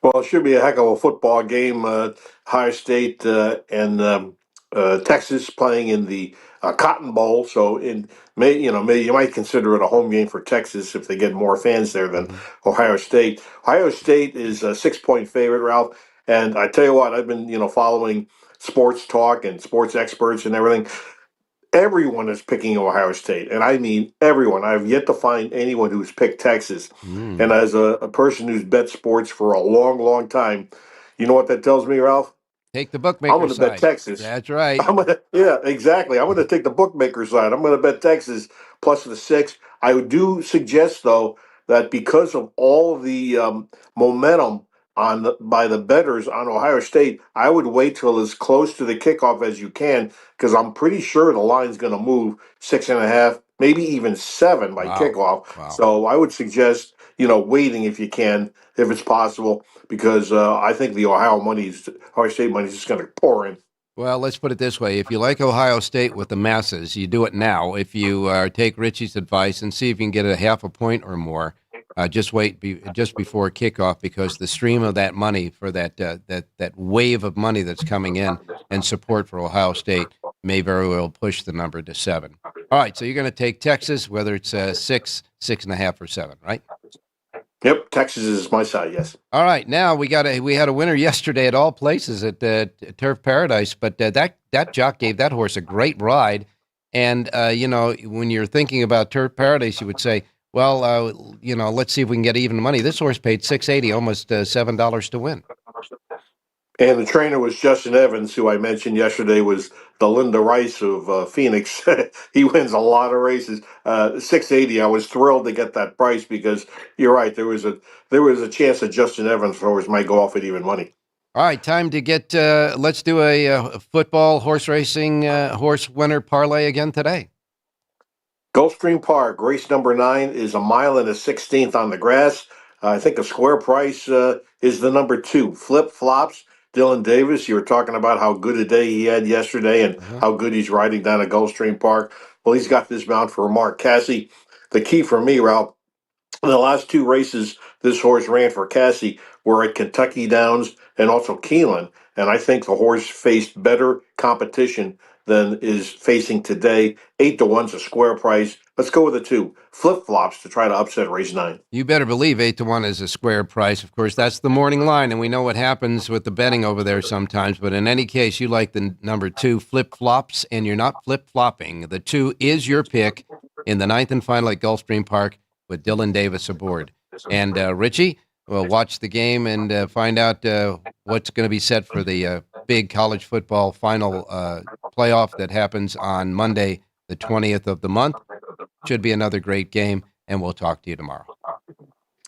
Well, it should be a heck of a football game. Ohio State and Texas playing in the Cotton Bowl. So you might consider it a home game for Texas if they get more fans there than Ohio State. Ohio State is a 6-point favorite, Ralph. And I tell you what, I've been following sports talk and sports experts and everything. Everyone is picking Ohio State, and I mean everyone. I've yet to find anyone who's picked Texas. And as a person who's bet sports for a long, long time, you know what that tells me, Ralph? Take the bookmaker I'm going to bet Texas. That's right. Yeah, exactly. I'm going to take the bookmaker side. I'm going to bet Texas plus the 6. I do suggest, though, that because of all of the momentum by the bettors on Ohio State, I would wait till as close to the kickoff as you can, because I'm pretty sure the line's going to move 6.5, maybe even 7 by kickoff. Wow. So I would suggest, waiting if you can, if it's possible, because I think the Ohio State money is just going to pour in. Well, let's put it this way. If you like Ohio State with the masses, you do it now. If you take Richie's advice and see if you can get a half a point or more, just wait just before kickoff, because the stream of that money for that wave of money that's coming in and support for Ohio State may very well push the number to 7. All right, so you're going to take Texas, whether it's 6, 6.5, or 7, right? Yep, Texas is my side. Yes. All right, now we had a winner yesterday at all places at Turf Paradise, but that jock gave that horse a great ride, and when you're thinking about Turf Paradise, you would say, well, let's see if we can get even money. This horse paid $6.80, almost $7 to win. And the trainer was Justin Evans, who I mentioned yesterday was the Lindo Rice of Phoenix. He wins a lot of races. $6.80. I was thrilled to get that price because you're right. There was a chance that Justin Evans horse might go off at even money. All right, time to get. Let's do a football horse racing horse winner parlay again today. Gulfstream Park, race number 9 is 1 mile and a 16th on the grass. I think a square price is the number 2. Flip Flops, Dylan Davis. You were talking about how good a day he had yesterday and how good he's riding down at Gulfstream Park. Well, he's got this mount for Mark Cassie. The key for me, Ralph, in the last 2 races this horse ran for Cassie were at Kentucky Downs and also Keeneland. And I think the horse faced better competition than is facing today. 8-1's a square price. Let's go with the 2 Flip Flops to try to upset race 9. You better believe 8-1 is a square price. Of course, that's the morning line, and we know what happens with the betting over there sometimes. But in any case, you like the number 2 Flip Flops, and you're not flip flopping. The 2 is your pick in the 9th and final at Gulfstream Park with Dylan Davis aboard. And Richie, we'll watch the game and find out what's going to be set for the big college football final playoff that happens on Monday, the 20th of the month. Should be another great game, and we'll talk to you tomorrow.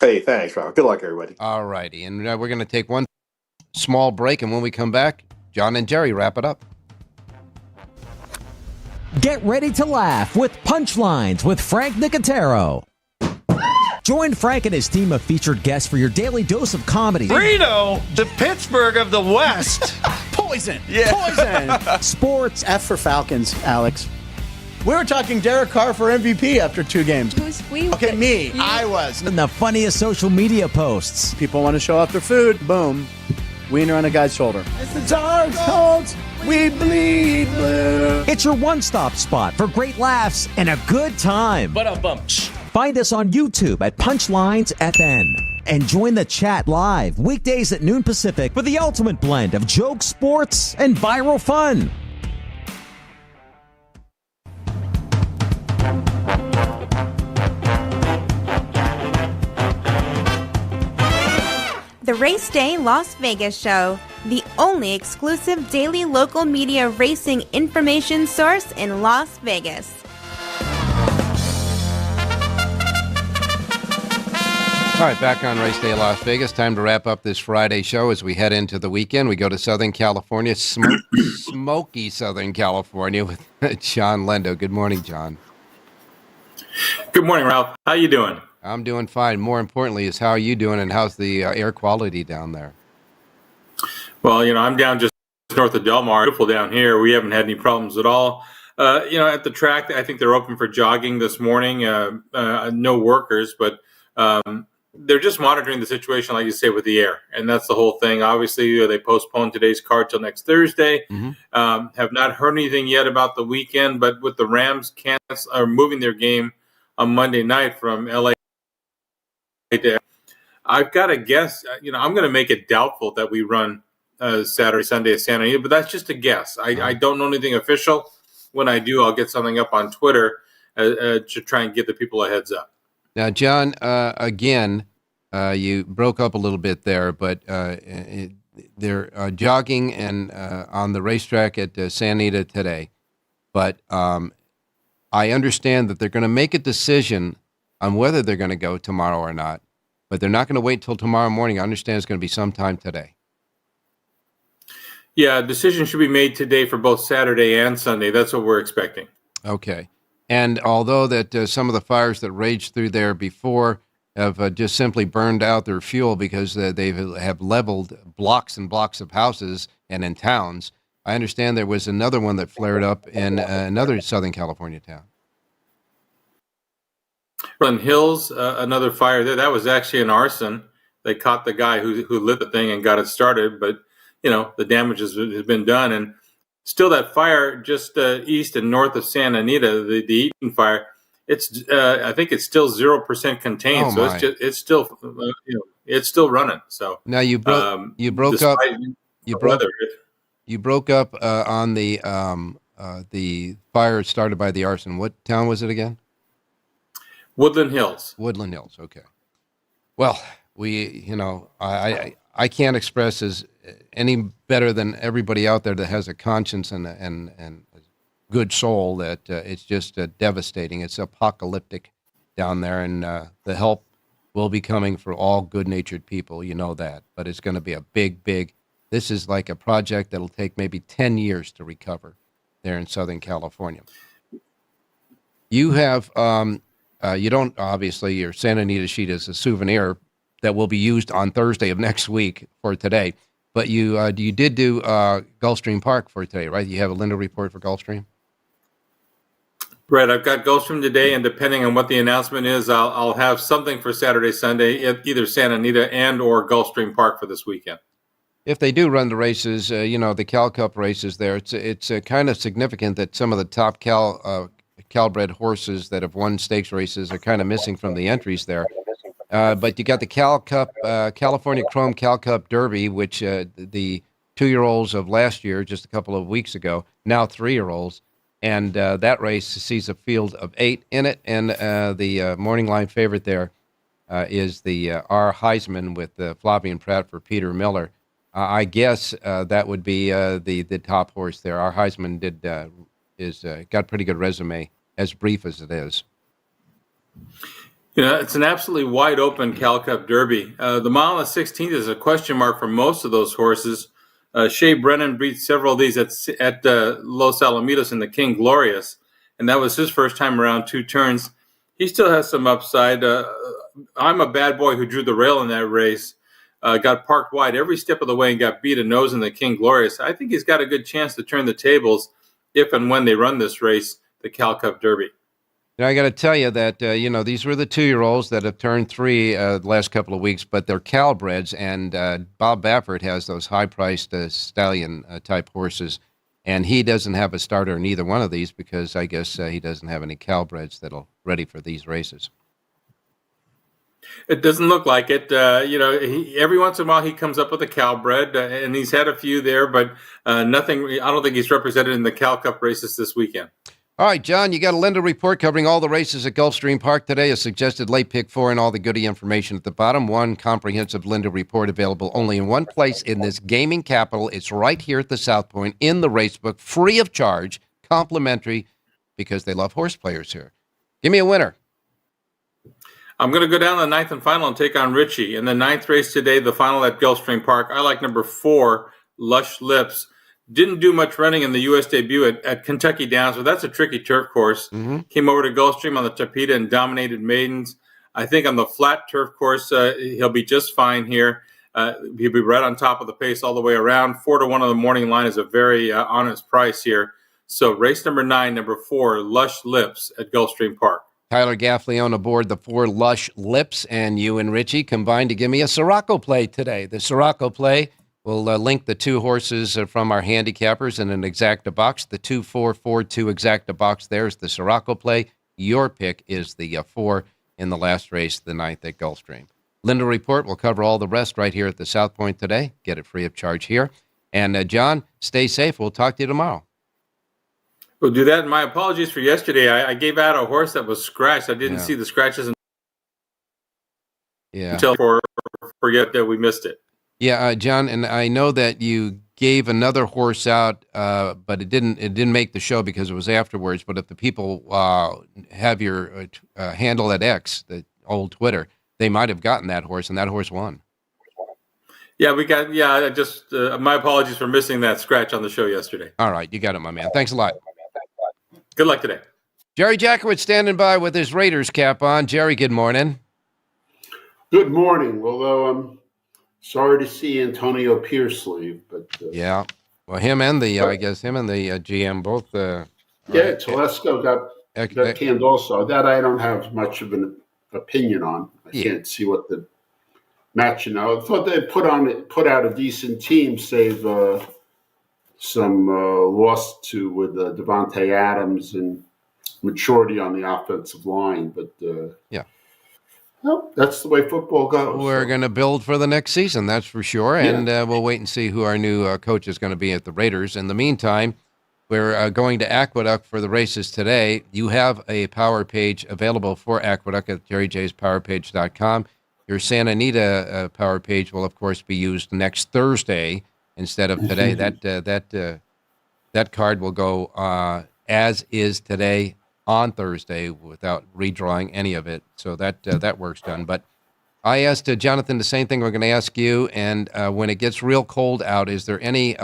Hey, thanks, Ralph. Good luck, everybody. All righty. And we're going to take one small break, and when we come back, John and Jerry wrap it up. Get ready to laugh with Punchlines with Frank Nicotero. Join Frank and his team of featured guests for your daily dose of comedy. Reno, the Pittsburgh of the West. Poison. Yeah. Poison. Sports. F for Falcons, Alex. We were talking Derek Carr for MVP after 2 games. Who's we? Okay, me. I was. And the funniest social media posts. People want to show off their food. Boom. Wiener on a guy's shoulder. It's the Dark Colts. We bleed blue. It's your one-stop spot for great laughs and a good time. Find us on YouTube at Punchlines FN. And join the chat live weekdays at noon Pacific for the ultimate blend of jokes, sports, and viral fun. The Race Day Las Vegas Show, the only exclusive daily local media racing information source in Las Vegas. All right, back on Race Day Las Vegas. Time to wrap up this Friday show as we head into the weekend. We go to Southern California, smoky Southern California with John Lindo. Good morning, John. Good morning, Ralph. How you doing? I'm doing fine. More importantly is how are you doing and how's the air quality down there? Well, I'm down just north of Del Mar. Beautiful down here. We haven't had any problems at all. At the track, I think they're open for jogging this morning. No workers, but they're just monitoring the situation, like you say, with the air. And that's the whole thing. Obviously, they postponed today's card till next Thursday. Mm-hmm. Have not heard anything yet about the weekend, but with the Rams moving their game on Monday night from LA to, I've got to guess, I'm going to make it doubtful that we run Saturday, Sunday at Santa Anita, but that's just a guess. I don't know anything official. When I do, I'll get something up on Twitter to try and give the people a heads up. Now, John, again, you broke up a little bit there, but they're jogging and on the racetrack at Santa Anita today. But I understand that they're going to make a decision on whether they're going to go tomorrow or not, but they're not going to wait till tomorrow morning. I understand it's going to be sometime today. Yeah, a decision should be made today for both Saturday and Sunday. That's what we're expecting. Okay. And although that some of the fires that raged through there before have just simply burned out their fuel because they have leveled blocks and blocks of houses and in towns, I understand there was another one that flared up in another Southern California town. Run Hills, another fire there. That was actually an arson. They caught the guy who lit the thing and got it started, but the damage has been done. And still that fire just east and north of Santa Anita, the Eaton fire, it's I think it's still 0% contained. Oh, so it's still running. So now you broke up on the fire started by the arson. What town was it again? Woodland Hills. Woodland Hills. Okay. Well, I can't express as any better than everybody out there that has a conscience and a good soul that it's just devastating. It's apocalyptic down there, and the help will be coming for all good-natured people. You know that, but it's going to be a big. This is like a project that'll take maybe 10 years to recover there in Southern California. You have you don't obviously your Santa Anita sheet is a souvenir that will be used on Thursday of next week for today. But you did do Gulfstream Park for today, right? You have a Lindo report for Gulfstream? Right, I've got Gulfstream today, and depending on what the announcement is, I'll have something for Saturday, Sunday, at either Santa Anita and or Gulfstream Park for this weekend. If they do run the races, the Cal Cup races there, it's kind of significant that some of the top Cal-bred horses that have won stakes races are kind of missing from the entries there. But you got the Cal Cup, California Chrome Cal Cup Derby, which the 2-year-olds of last year, just a couple of weeks ago, now 3-year-olds. And that race sees a field of 8 in it. And the morning line favorite there is the R. Heisman with Flavien Prat for Peter Miller. I guess that would be the top horse there. R. Heisman got a pretty good resume, as brief as it is. It's an absolutely wide open Cal Cup Derby. The mile and 16th is a question mark for most of those horses. Shea Brennan beat several of these at Los Alamitos in the King Glorious, and that was his first time around 2 turns. He still has some upside. I'm a bad boy who drew the rail in that race. Got parked wide every step of the way and got beat a nose in the King Glorious. I think he's got a good chance to turn the tables if and when they run this race, the Cal Cup Derby. Now, I got to tell you that, these were the 2-year-olds that have turned 3 the last couple of weeks, but they're Calbreds, and Bob Baffert has those high-priced stallion-type horses, and he doesn't have a starter in either one of these because I guess he doesn't have any Calbreds that'll ready for these races. It doesn't look like it. Every once in a while he comes up with a Calbred, and he's had a few there, but nothing. I don't think he's represented in the Cal Cup races this weekend. All right, John, you got a Lindo report covering all the races at Gulfstream Park today, a suggested late pick 4 and all the goodie information at the bottom. One comprehensive Lindo report available only in one place in this gaming capital. It's right here at the South Point in the racebook, free of charge, complimentary, because they love horse players here. Give me a winner. I'm going to go down to the ninth and final and take on Richie. In the ninth race today, the final at Gulfstream Park, I like number 4, Lush Lips. Didn't do much running in the U.S. debut at Kentucky Downs, but that's a tricky turf course. Came over to Gulfstream on the Tapeta and dominated maidens. I think on the flat turf course, he'll be just fine here. He'll be right on top of the pace all the way around. 4-1 on the morning line is a very honest price here. So race number 9, number 4, Lush Lips at Gulfstream Park. Tyler Gaffley on aboard the 4 Lush Lips, and you and Richie combined to give me a Siraco play today. The Siraco play will link the 2 horses from our handicappers in an exacta box. The 2-4-4-2 exacta box there is the Siraco play. Your pick is the 4 in the last race, the 9th at Gulfstream. Lindo Report will cover all the rest right here at the South Point today. Get it free of charge here. And John, stay safe. We'll talk to you tomorrow. We'll do that. And my apologies for yesterday. I gave out a horse that was scratched. I didn't see the scratches until forget that we missed it. Yeah, John, and I know that you gave another horse out, but it didn't make the show because it was afterwards. But if the people have your handle at X, the old Twitter, they might have gotten that horse, and that horse won. Yeah, we got. Yeah, just my apologies for missing that scratch on the show yesterday. All right, you got it, my man. Thanks a lot. Good luck today. Jerry Jackowitz standing by with his Raiders cap on. Jerry, good morning. Good morning. Although I'm sorry to see Antonio Pierce leave, but yeah, well, him and the GM both. Telesco got canned also. That I don't have much of an opinion on. I can't see what the match. I thought they put out a decent team, save some loss with Devontae Adams and maturity on the offensive line. But well, that's the way football goes. We're going to build for the next season, that's for sure. And we'll wait and see who our new coach is going to be at the Raiders. In the meantime, we're going to Aqueduct for the races today. You have a power page available for Aqueduct at jerryjspowerpage.com. Your Santa Anita power page will, of course, be used next Thursday instead of today. That card will go as is today on Thursday without redrawing any of it. So that work's done. But I asked Jonathan the same thing we're going to ask you. And when it gets real cold out, is there any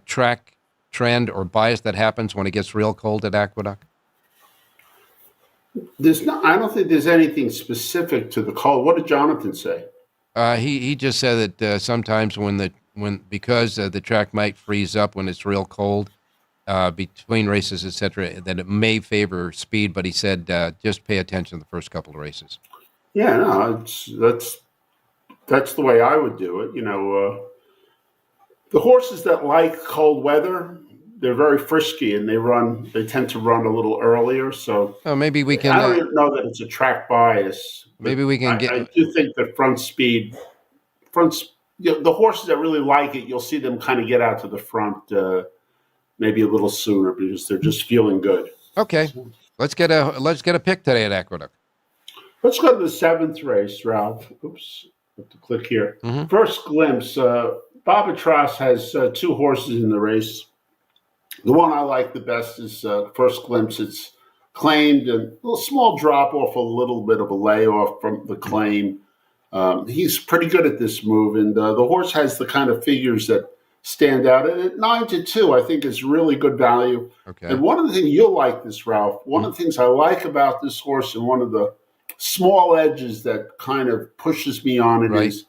track trend or bias that happens when it gets real cold at Aqueduct? I don't think there's anything specific to the call. What did Jonathan say? He just said that sometimes because the track might freeze up when it's real cold between races, etc., that it may favor speed. But he said just pay attention to the first couple of races. Yeah, no, that's the way I would do it. The horses that like cold weather, they're very frisky and they tend to run a little earlier. So maybe we can. I don't even know that it's a track bias. Maybe we can I do think that the horses that really like it, you'll see them kind of get out to the front maybe a little sooner because they're just feeling good. Okay, let's get a pick today at Aqueduct. Let's go to the 7th race, Ralph. Oops, I have to click here. Mm-hmm. First glimpse. Babatras has 2 horses in the race. The one I like the best is First Glimpse. It's claimed and a small drop off, a little bit of a layoff from the claim. He's pretty good at this move, and the horse has the kind of figures that stand out. And at 9-2, I think is really good value. Okay. And one of the things you'll like this, Ralph. One of the things I like about this horse, and one of the small edges that kind of pushes me on it is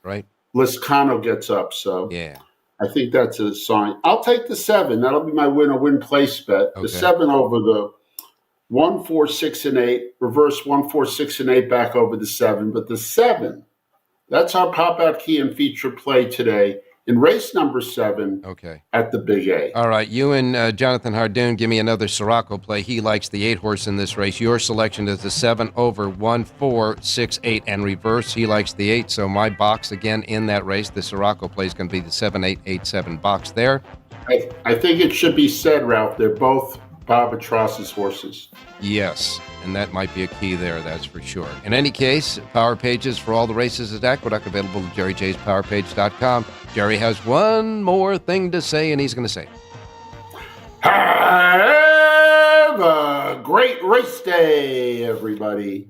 Liscano gets up. So yeah. I think that's a sign. I'll take the 7. That'll be my win place bet. Okay. The 7 over the 1, 4, 6, and 8. Reverse 1, 4, 6, and 8 back over the 7. But the 7, that's our pop-out key and feature play today in race number 7 at the Big A. All right, you and Jonathan Hardoon, give me another Siraco play. He likes the 8 horse in this race. Your selection is the 7 over 1, 4, 6, 8, and reverse. He likes the 8, so my box again in that race, the Siraco play is going to be the 7, 8, 8, 7 box there. I think it should be said, Ralph, they're both Babatras's horses. Yes, and that might be a key there, that's for sure. In any case, power pages for all the races at Aqueduct available at jerryjspowerpage.com. Jerry has one more thing to say, and he's going to say, have a great race day, everybody.